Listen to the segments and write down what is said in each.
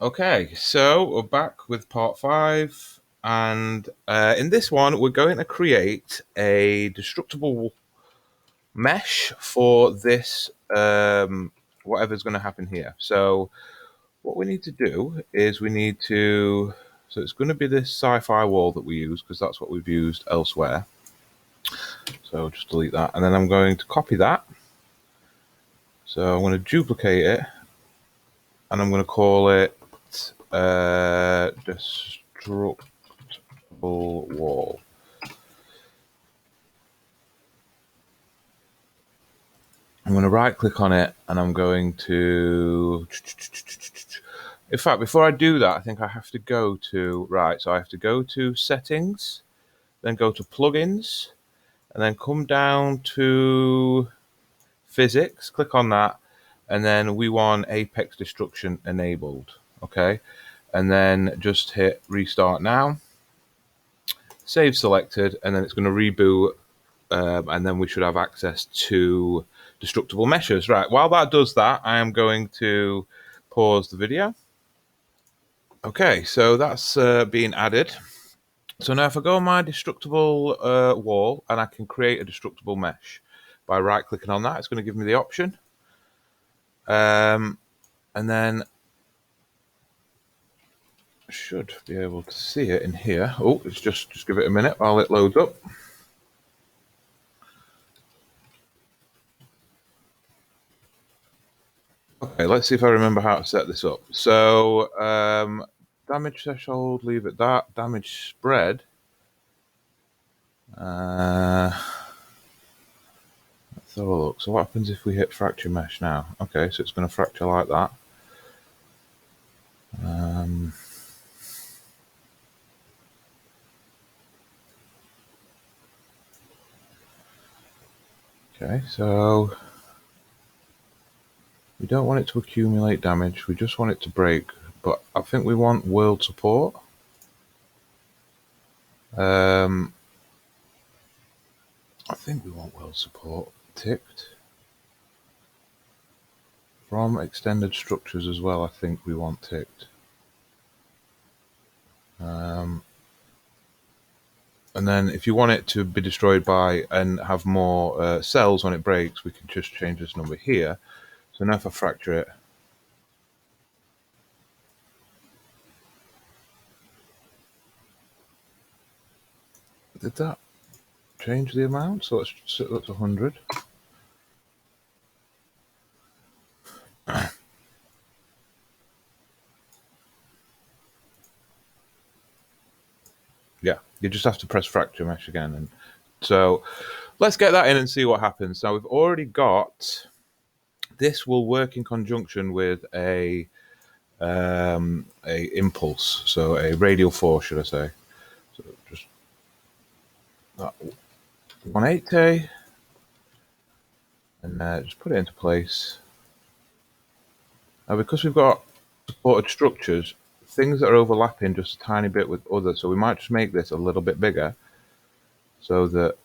Okay, so we're back with part 5, and in this one, we're going to create a destructible mesh for this whatever's going to happen here. So what we need to do is so it's going to be this sci-fi wall that we use because that's what we've used elsewhere. So just delete that, and then I'm going to copy that. So I'm going to duplicate it, and I'm going to call it destructible wall. I'm going to right click on it, and I'm going to, in fact, before I do that, I think I have to go to, so I have to go to settings, then go to plugins, and then come down to physics, click on that, and then we want apex destruction enabled. Okay, and then just hit restart now, save selected, and then it's going to reboot, and then we should have access to destructible meshes. Right, while that does that, I am going to pause the video. Okay, so that's being added. So now if I go on my destructible wall, and I can create a destructible mesh by right clicking on that, it's going to give me the option. And then I should be able to see it in here. Oh, let's just give it a minute while it loads up. Okay, let's see if I remember how to set this up. So damage threshold, leave it that. Damage spread. Let's have a look. So what happens if we hit fracture mesh now? Okay, so it's going to fracture like that. Okay, so we don't want it to accumulate damage. We just want it to break. But I think we want world support. I think we want world support ticked. From extended structures as well, I think we want ticked. And then if you want it to be destroyed by and have more cells when it breaks, we can just change this number here. So now if I fracture it, did that change the amount? So let's set that to 100. Yeah, you just have to press fracture mesh again. And so let's get that in and see what happens. Now we've already got, this will work in conjunction with a impulse, so a radial force, should I say. So just that 180, and just put it into place. Now because we've got supported structures, things that are overlapping just a tiny bit with others, so we might just make this a little bit bigger so that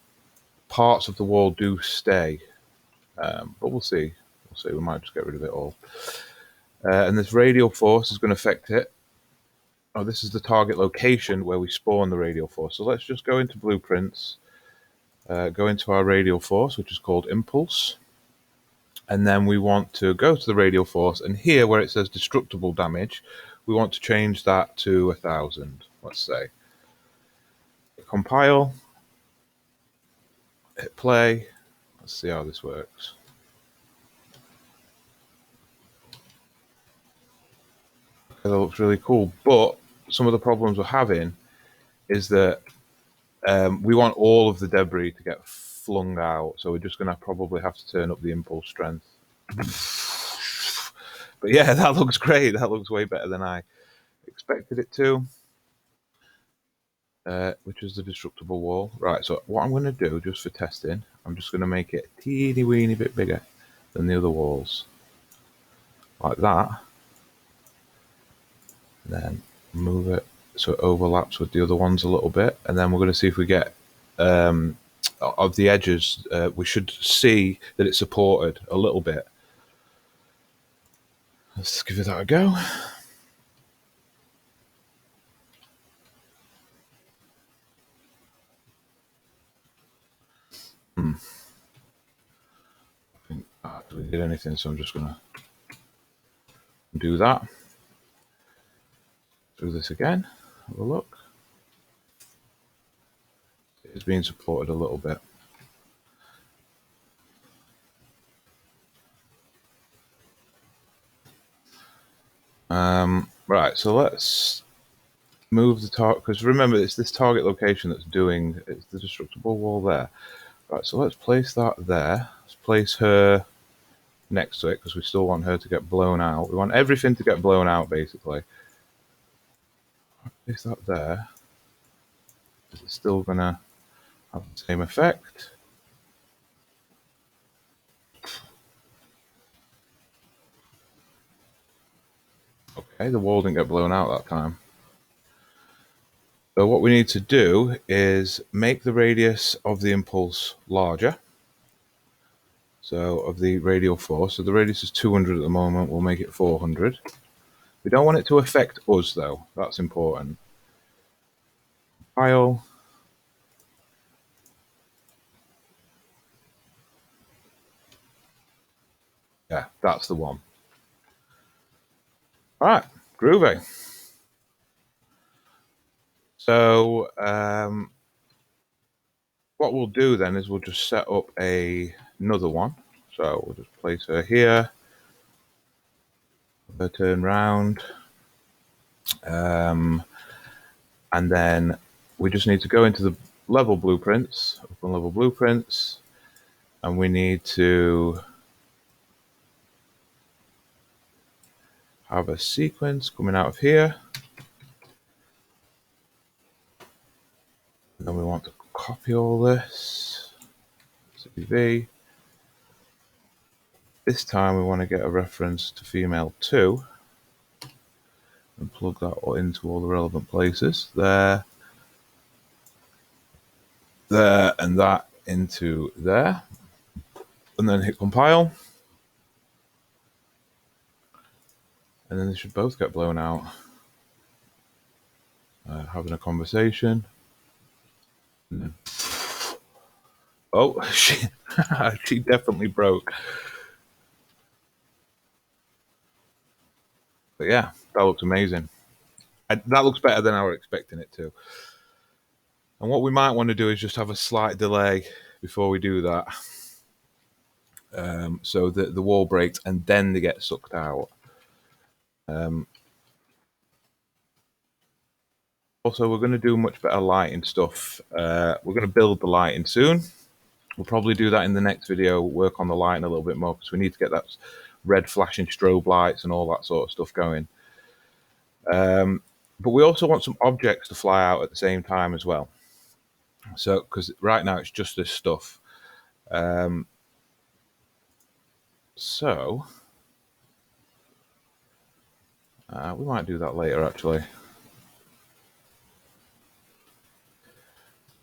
parts of the wall do stay, but we'll see. We might just get rid of it all. And this radial force is going to affect it. Oh, this is the target location where we spawn the radial force. So let's just go into blueprints, go into our radial force, which is called impulse. And then we want to go to the radial force, and here where it says destructible damage, we want to change that to 1,000, let's say. Compile, hit play, let's see how this works. Okay, that looks really cool, but some of the problems we're having is that we want all of the debris to get flung out, so we're just going to probably have to turn up the impulse strength. But yeah, that looks great. That looks way better than I expected it to. Which is the destructible wall. Right, so what I'm going to do, just for testing, I'm just going to make it a teeny weeny bit bigger than the other walls. Like that. And then move it so it overlaps with the other ones a little bit. And then we're going to see if we get, of the edges, we should see that it's supported a little bit. Let's give it that a go. We did anything, so I'm just gonna do that. Do this again. Have a look. It's being supported a little bit. Right, so let's move the target, because remember it's this target location that's doing, it's the destructible wall there. Right, so let's place that there. Let's place her next to it, because we still want her to get blown out. We want everything to get blown out, basically. Place that there. Is it still gonna have the same effect? Okay, the wall didn't get blown out that time. So what we need to do is make the radius of the impulse larger. So of the radial force. So the radius is 200 at the moment. We'll make it 400. We don't want it to affect us, though. That's important. File. Yeah, that's the one. All right, groovy. So what we'll do then is we'll just set up another one. So we'll just place her here. Her turn round. And then we just need to go into the level blueprints, open level blueprints, and we need to have a sequence coming out of here. And then we want to copy all this. CPV. This time we want to get a reference to female 2 and plug that into all the relevant places. There, there, and that into there. And then hit compile. And then they should both get blown out. Having a conversation. Oh, she definitely broke. But yeah, that looks amazing. That looks better than I was expecting it to. And what we might want to do is just have a slight delay before we do that. So that the wall breaks and then they get sucked out. Also, we're going to do much better lighting stuff. We're going to build the lighting soon. We'll probably do that in the next video, work on the lighting a little bit more, because we need to get that red flashing strobe lights and all that sort of stuff going. But we also want some objects to fly out at the same time as well. So, because right now it's just this stuff. So, we might do that later, actually.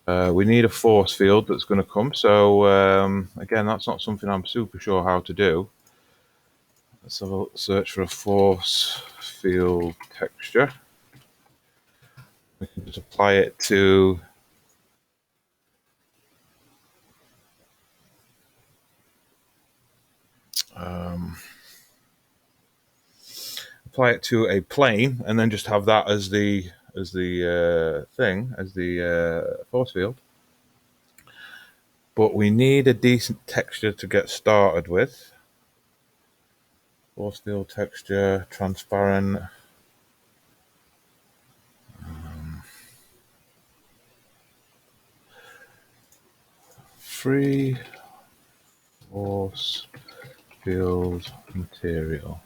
We need a force field that's going to come. So, again, that's not something I'm super sure how to do. Let's have a search for a force field texture. We can just apply it to a plane, and then just have that as the force field. But we need a decent texture to get started with. Force field texture, transparent. Free force field material.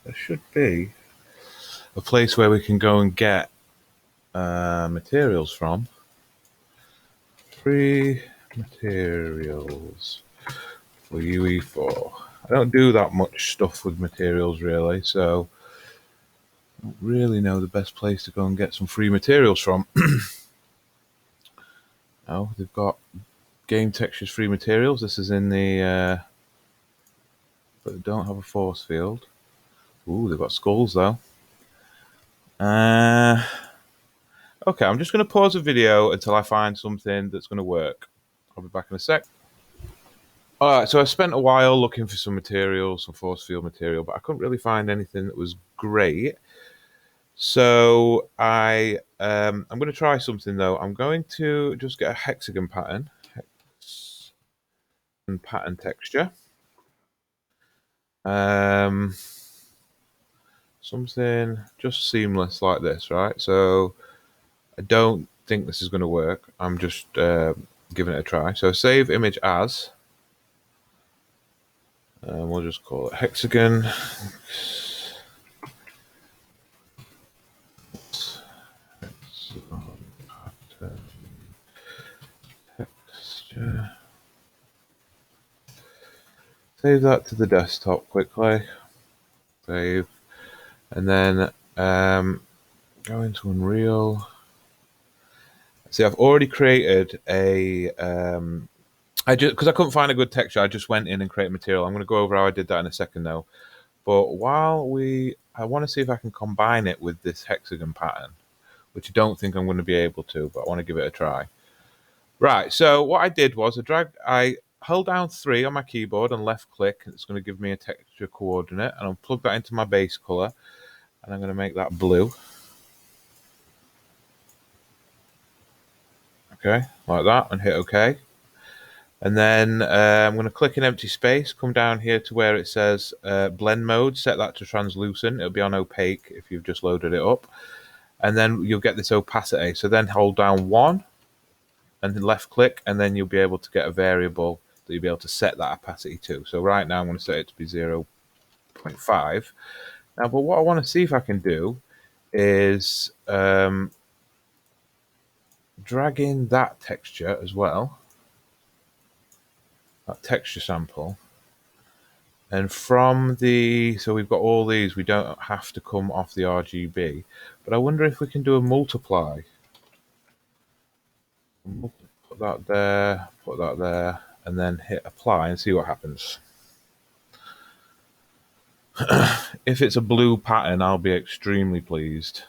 There should be a place where we can go and get materials from. Free materials for UE4. I don't do that much stuff with materials really, so I don't really know the best place to go and get some free materials from. Oh, they've got game textures free materials. This is in the but they don't have a force field. Ooh, they've got skulls though. Okay, I'm just going to pause the video until I find something that's going to work. I'll be back in a sec. Alright, so I spent a while looking for some material, some force field material, but I couldn't really find anything that was great. So I'm going to try something though. I'm going to just get a hexagon pattern, pattern texture. Something just seamless like this, right? So I don't think this is going to work. I'm just giving it a try. So save image as, and we'll just call it hexagon. Texture. Save that to the desktop quickly. Save, and then go into Unreal. See, I've already created a. Because I couldn't find a good texture, I just went in and created material. I'm going to go over how I did that in a second, though. But I want to see if I can combine it with this hexagon pattern, which I don't think I'm going to be able to, but I want to give it a try. Right. So what I did was I held down 3 on my keyboard and left click. It's going to give me a texture coordinate, and I'll plug that into my base color, and I'm going to make that blue. Okay, like that, and hit OK. And then I'm going to click an empty space, come down here to where it says blend mode, set that to translucent. It'll be on opaque if you've just loaded it up. And then you'll get this opacity. So then hold down 1 and then left click, and then you'll be able to get a variable that you'll be able to set that opacity to. So right now I'm going to set it to be 0.5. Now, but what I want to see if I can do is drag in that texture as well. That texture sample, and from so we've got all these, we don't have to come off the RGB, but I wonder if we can do a multiply. Put that there, and then hit apply and see what happens. If it's a blue pattern, I'll be extremely pleased,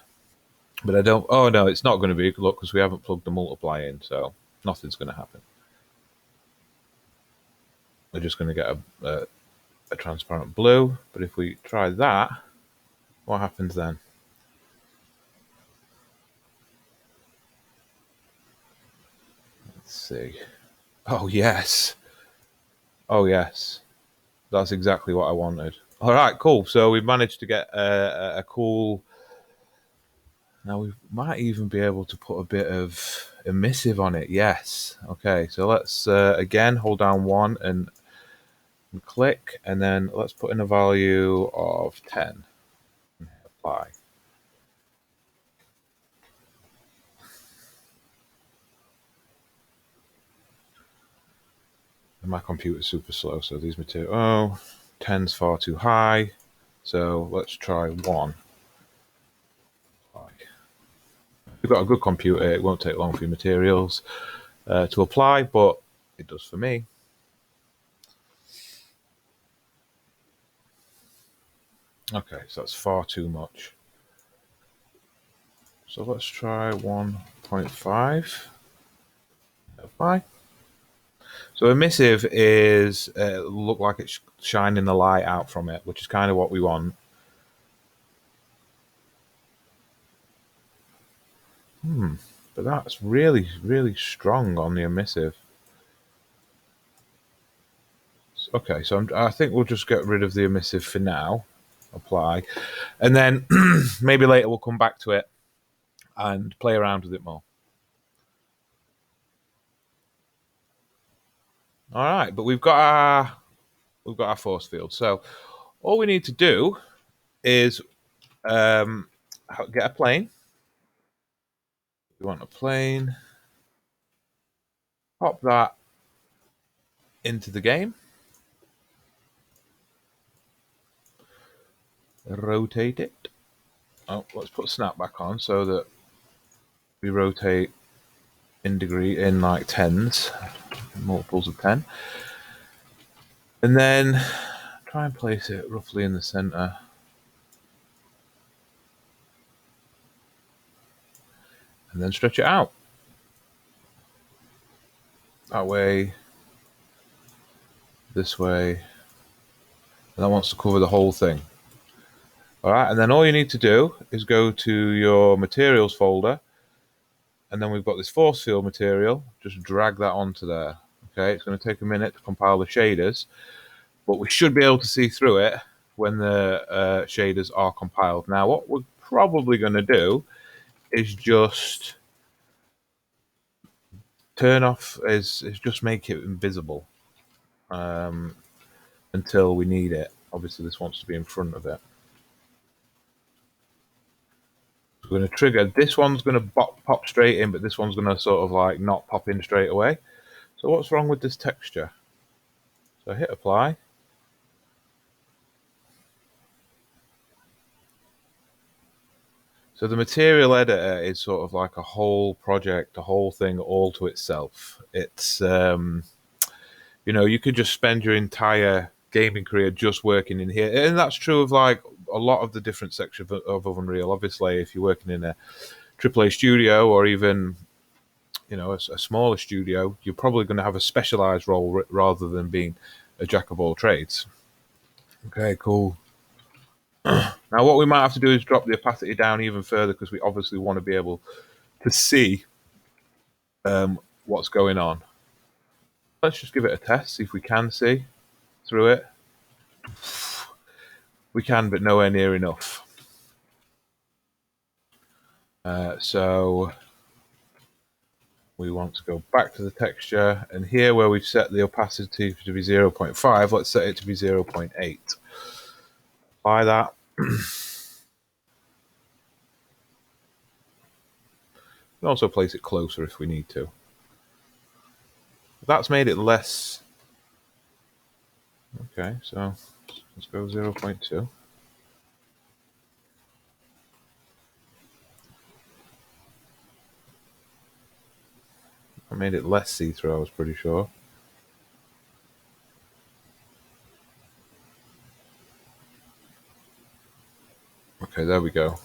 but I don't. Oh no, it's not going to be. Look, because we haven't plugged the multiply in, so nothing's going to happen. We're just going to get a transparent blue, but if we try that, what happens then? Let's see. Oh yes. Oh yes. That's exactly what I wanted. All right, cool. So we've managed to get a cool. Now we might even be able to put a bit of emissive on it. Yes. Okay. So let's again hold down 1 and click, and then let's put in a value of 10. And apply. And my computer's super slow, so these material. Oh, 10's far too high. So let's try 1. If you've got a good computer, it won't take long for your materials to apply, but it does for me. Okay, so that's far too much. So let's try 1.5. Apply. So emissive is look like it's shining the light out from it, which is kind of what we want. But that's really, really strong on the emissive. Okay, so I think we'll just get rid of the emissive for now. Apply. And then maybe later we'll come back to it and play around with it more. All right, but we've got our force field. So all we need to do is get a plane. We want a plane. Pop that into the game. Rotate it. Oh, let's put snap back on so that we rotate in like tens, multiples of 10. And then try and place it roughly in the center. And then stretch it out. That way, this way. And that wants to cover the whole thing. All right, and then all you need to do is go to your materials folder, and then we've got this force field material. Just drag that onto there. Okay, it's going to take a minute to compile the shaders, but we should be able to see through it when the shaders are compiled. Now, what we're probably going to do is just turn off, is just make it invisible until we need it. Obviously, this wants to be in front of it. We're going to trigger. This one's going to pop straight in, but this one's going to sort of like not pop in straight away. So what's wrong with this texture? So hit apply. So the material editor is sort of like a whole project, a whole thing all to itself. It's, you know, you could just spend your entire gaming career just working in here. And that's true of like a lot of the different sections of Unreal. Obviously, if you're working in a AAA studio or even, you know, a smaller studio, you're probably going to have a specialized role rather than being a jack of all trades. Okay, cool. Now, what we might have to do is drop the opacity down even further because we obviously want to be able to see what's going on. Let's just give it a test, see if we can see through it. We can, but nowhere near enough. So we want to go back to the texture, and here where we've set the opacity to be 0.5, let's set it to be 0.8. Apply that. You can also place it closer if we need to. That's made it less. Okay, so let's go 0.2. I made it less see-through, I was pretty sure. Okay, there we go.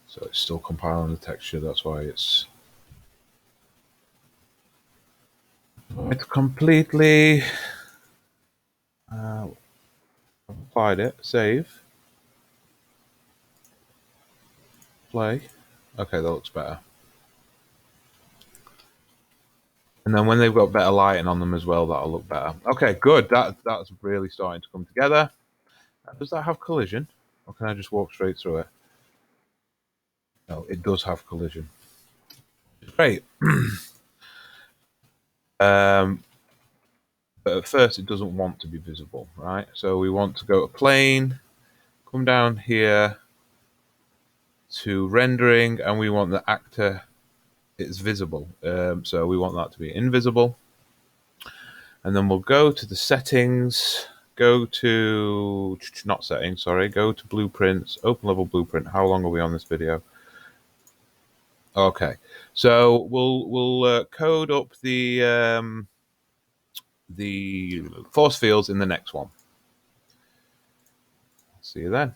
So it's still compiling the texture, that's why it's completely applied it. Save. Play. Okay, that looks better. And then when they've got better lighting on them as well, that'll look better. Okay, good. That's really starting to come together. Does that have collision? Or can I just walk straight through it? No, it does have collision. Great. But at first it doesn't want to be visible, right? So we want to go to plane, come down here to rendering, and we want the actor, it's visible. So we want that to be invisible. And then we'll go to the settings, go to, not settings, sorry, go to blueprints, open level blueprint. How long are we on this video? Okay, so we'll code up the force fields in the next one. See you then.